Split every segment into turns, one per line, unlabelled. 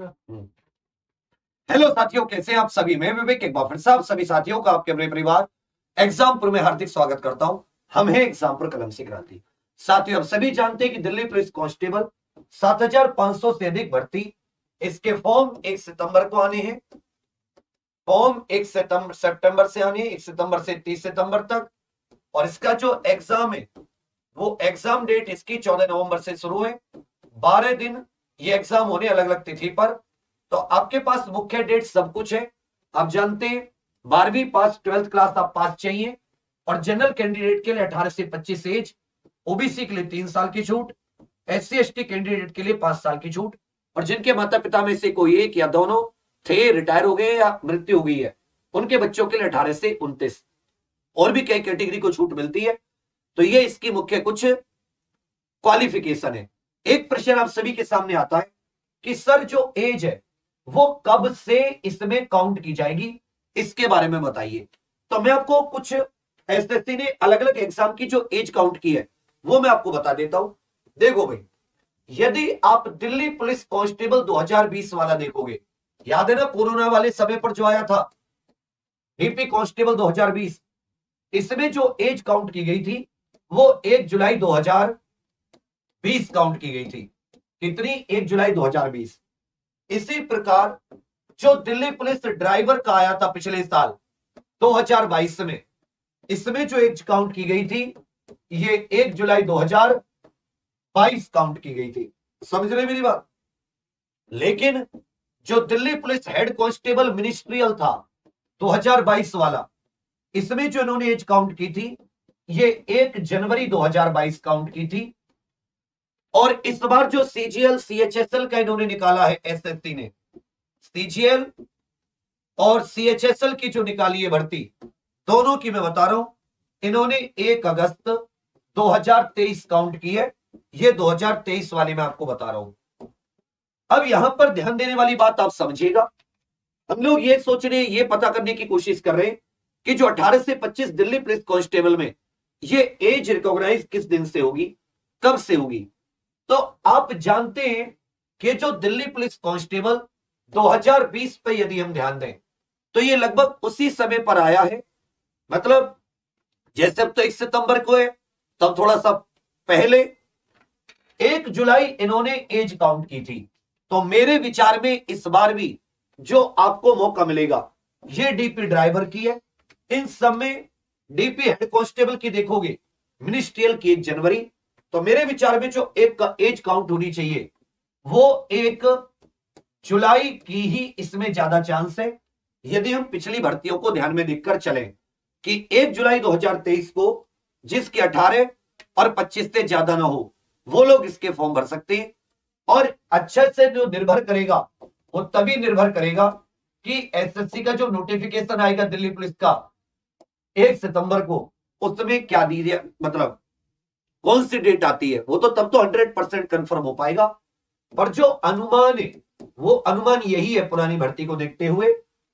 Hello साथियों, कैसे हैं आप सभी। मैं विवेक एक बार फिर से आप सभी साथियों का आपके अपने परिवार एग्जामपुर में हार्दिक स्वागत करता हूं। हम हैं एग्जामपुर कलम से क्रांति। साथियों, हम सभी जानते हैं कि दिल्ली पुलिस कांस्टेबल 7,500 से अधिक भर्ती, इसके फॉर्म 1 सितंबर को आने हैं। फॉर्म 1 सितंबर से आने हैं, 1 सितंबर से 30 सितंबर तक। और इसका जो एग्जाम है वो एग्जाम डेट इसकी 14 नवंबर से शुरू है। 12 दिन ये एग्जाम होने अलग अलग तिथि पर। तो आपके पास मुख्य डेट सब कुछ है। आप जानते हैं 12वीं पास, 12th क्लास आप पास चाहिए। और जनरल कैंडिडेट के लिए 18 से 25 एज, ओबीसी के लिए 3 साल की छूट, SC ST कैंडिडेट के लिए 5 साल की छूट। और जिनके माता पिता में से कोई एक या दोनों थे, रिटायर हो गए या मृत्यु हो गई है, उनके बच्चों के लिए 18 से 29। और भी कई कैटेगरी को छूट मिलती है। तो ये इसकी मुख्य कुछ क्वालिफिकेशन है। एक प्रश्न आप सभी के सामने आता है कि सर जो एज है वो कब से इसमें काउंट की जाएगी, इसके बारे में बताइए। तो मैं आपको कुछ एसएससी ने अलग अलग एग्जाम की जो एज काउंट की है वो मैं आपको बता देता हूं। देखो भाई, यदि आप दिल्ली पुलिस कांस्टेबल 2020 वाला देखोगे, याद है ना कोरोना वाले समय पर जो आया था डीपी कांस्टेबल 2020, इसमें जो एज काउंट की गई थी वो 1 जुलाई 2020 काउंट की गई थी। कितनी? 1 जुलाई 2020। इसी प्रकार जो दिल्ली पुलिस ड्राइवर का आया था पिछले साल 2022 में, इसमें जो एज काउंट की गई थी ये 1 जुलाई 2022 काउंट की गई थी। समझ रहे मेरी बात? लेकिन जो Delhi police head constable ministerial था 2022 वाला, इसमें जो इन्होंने एज काउंट की थी ये 1 जनवरी 2022 काउंट की थी। और इस बार जो CGL CHSL का इन्होंने निकाला है एसएससी ने, CGL और CHSL की जो निकाली है भर्ती, दोनों की मैं बता रहा हूं, इन्होंने 1 अगस्त 2023 काउंट की है। ये 2023 वाली मैं आपको बता रहा हूं। अब यहां पर ध्यान देने वाली बात आप समझिएगा। हम लोग ये सोच रहे हैं, ये पता करने की कोशिश कर रहे हैं कि जो 18 से 25 दिल्ली पुलिस कांस्टेबल में ये एज रिकॉग्नाइज किस दिन से होगी, कब से होगी। तो आप जानते हैं कि जो दिल्ली पुलिस कांस्टेबल 2020 पे यदि हम ध्यान दें तो ये लगभग उसी समय पर आया है। मतलब जैसे अब तो 1 सितंबर को है, तब थोड़ा सा पहले 1 जुलाई इन्होंने एज काउंट की थी। तो मेरे विचार में इस बार भी जो आपको मौका मिलेगा ये डीपी ड्राइवर की है। इन सब में डीपी हेड कांस्टेबल की देखोगे मिनिस्ट्रियल की 1 जनवरी। तो मेरे विचार में जो एक एज काउंट होनी चाहिए वो 1 जुलाई की ही इसमें ज्यादा चांस है। यदि हम पिछली भर्तियों को ध्यान में देखकर चलें कि 1 जुलाई 2023 को जिसके 18 और 25 से ज्यादा ना हो वो लोग इसके फॉर्म भर सकते हैं। और अच्छे से जो निर्भर करेगा वो तभी निर्भर करेगा कि एसएससी का जो नोटिफिकेशन आएगा दिल्ली पुलिस का 1 सितंबर को, उसमें क्या दीजिए, मतलब कौन सी डेट आती है, वो तो तब तो 100% कंफर्म हो पाएगा। पर जो अनुमान है वो अनुमान यही है पुरानी भर्ती को देखते हुए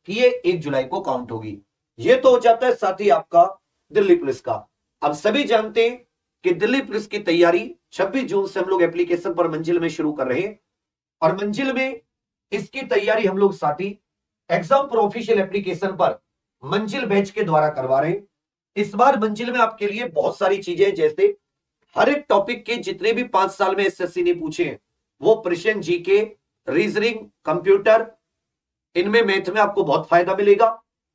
कि ये 1 जुलाई को काउंट होगी। ये तो हो जाता है साथ ही आपका दिल्ली पुलिस का। अब सभी जानते हैं कि दिल्ली पुलिस की तैयारी 26 जून से हम लोग एप्लीकेशन पर मंजिल में शुरू कर रहे हैं। और मंजिल में इसकी तैयारी हम लोग साथी एग्जाम पर ऑफिशियल एप्लीकेशन पर मंजिल बैच के द्वारा करवा रहे हैं। इस बार मंजिल में आपके लिए बहुत सारी चीजें, जैसे हर एक टॉपिक के जितने भी 5 साल में एसएससी ने पूछे हैं वो प्रश्न, जीके, रीजनिंग, कंप्यूटर, इनमें मैथ में आपको बहुत फायदा मिलेगा।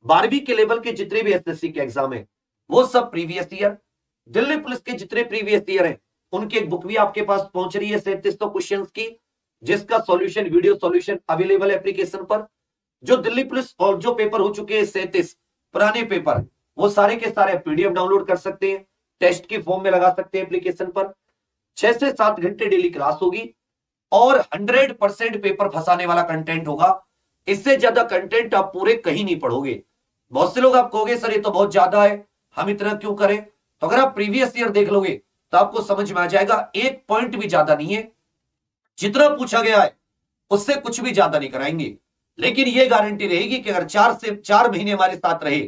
12वीं के लेवल के जितने भी एसएससी के एग्जाम है वो सब प्रीवियस ईयर, दिल्ली पुलिस के जितने प्रीवियस ईयर है उनकी एक बुक भी आपके पास पहुंच रही है 3700 क्वेश्चन की, जिसका solution, video solution available application पर। जो दिल्ली पुलिस और जो पेपर हो चुके हैं 37 पुराने पेपर, वो सारे के सारे पीडीएफ डाउनलोड कर सकते हैं, टेस्ट की फॉर्म में लगा सकते हैं एप्लीकेशन पर। 6 से 7 घंटे डेली क्लास होगी और 100% पेपर फंसाने वाला कंटेंट होगा। इससे ज्यादा कंटेंट आप पूरे कहीं नहीं पढ़ोगे। बहुत से लोग आप कहोगे सर ये तो बहुत ज्यादा है, हम इतना क्यों करें। तो अगर आप प्रीवियस ईयर देख लोगे तो आपको समझ में आ जाएगा, एक पॉइंट भी ज्यादा नहीं है। जितना पूछा गया है उससे कुछ भी ज्यादा नहीं कराएंगे। लेकिन यह गारंटी रहेगी कि अगर 4 महीने हमारे साथ रहे,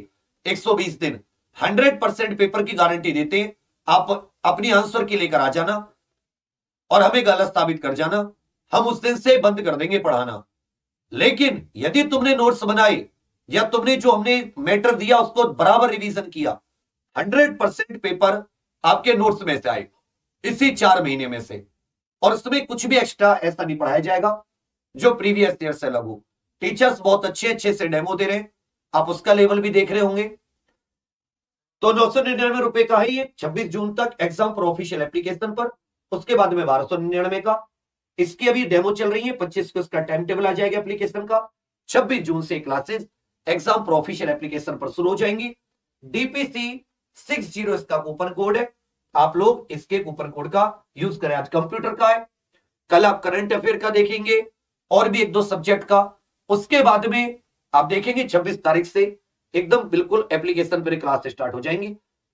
120 दिन, 100% पेपर की गारंटी देते हैं। आप अपनी आंसर की लेकर आ जाना और हमें गलत साबित कर जाना, हम उस दिन से बंद कर देंगे पढ़ाना। लेकिन यदि तुमने नोट्स बनाए या तुमने जो हमने मैटर दिया उसको बराबर रिवीजन किया, 100% पेपर आपके नोट्स में से आए इसी 4 महीने में से, और उसमें कुछ भी एक्स्ट्रा ऐसा नहीं पढ़ाया जाएगा जो प्रीवियस ईयर से अलग हो। टीचर्स बहुत अच्छे अच्छे से डेमो दे रहे हैं, आप उसका लेवल भी देख रहे होंगे। तो 999 का है ये 26 जून तक एग्जाम फॉर ऑफिशियल एप्लीकेशन पर, उसके बाद में 1299 का। इसकी अभी डेमो चल रही है, 25 को इसका टाइम टेबल आ जाएगा एप्लीकेशन का। 26 जून से classes exam for official application पर शुरू हो जाएंगी। DPC 60 इसका कूपन कोड है, आप लोग इसके कूपन कोड का यूज करें। आज कंप्यूटर का है, कल आप करंट अफेयर का देखेंगे और भी 1-2 सब्जेक्ट का। उसके बाद में आप देखेंगे 26 तारीख से एकदम बिल्कुल एप्लीकेशन पर क्लास स्टार्ट हो जाएंगी।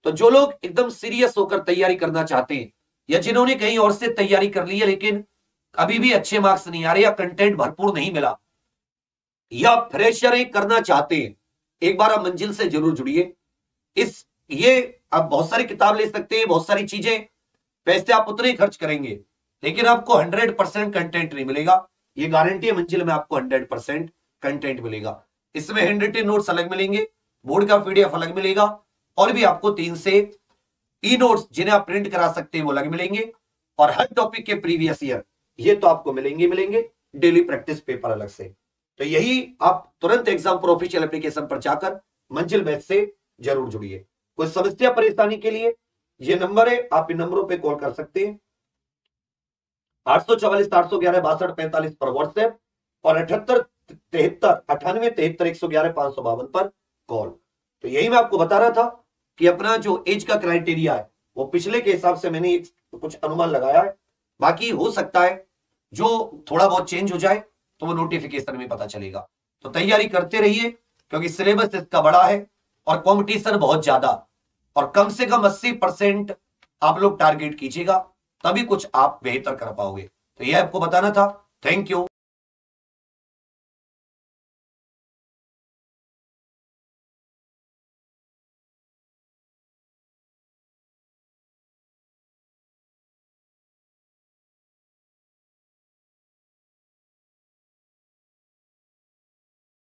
तो जो लोग एकदम सीरियस होकर तैयारी करना चाहते हैं या जिन्होंने कहीं और से तैयारी कर ली है लेकिन अभी भी अच्छे मार्क्स नहीं आ रहे या कंटेंट भरपूर नहीं मिला या फ्रेशर करना चाहते हैं, एक बार आप मंजिल से जरूर जुड़िए। ये आप बहुत सारी किताब ले सकते हैं, बहुत सारी चीजें, पैसे आप उतने ही खर्च करेंगे लेकिन आपको 100% कंटेंट नहीं मिलेगा। ये गारंटी है, मंजिल में आपको 100% कंटेंट मिलेगा। इसमें हैंड रिटन नोट्स अलग मिलेंगे, बोर्ड का PDF अलग मिलेगा, और भी आपको 3 से ई नोट्स जिन्हें आप प्रिंट करा सकते हैं वो अलग मिलेंगे, और हर टॉपिक के प्रीवियस ईयर ये तो आपको मिलेंगे। डेली प्रैक्टिस पेपर अलग से। तो यही आप तुरंत एग्जाम फॉर ऑफिशियल एप्लीकेशन पर जाकर मंजिल बैच से जरूर जुड़िए। कोई समस्या परेशानी के लिए ये नंबर है, आप इन नंबरों पे कॉल कर सकते हैं, 844 811 62 45 पर व्हाट्सएप और 78 73 98 73 111 552 पर कॉल। तो यही मैं आपको बता रहा था कि अपना जो एज का क्राइटेरिया है वो पिछले के हिसाब से मैंने कुछ अनुमान लगाया है, बाकी हो सकता है जो थोड़ा बहुत चेंज हो जाए तो वो नोटिफिकेशन में पता चलेगा। तो तैयारी करते रहिए क्योंकि सिलेबस इसका बड़ा है और कंपटीशन बहुत ज्यादा, और कम से कम 80% आप लोग टारगेट कीजिएगा, तभी कुछ आप बेहतर कर पाओगे। तो यह आपको बताना था। Thank you.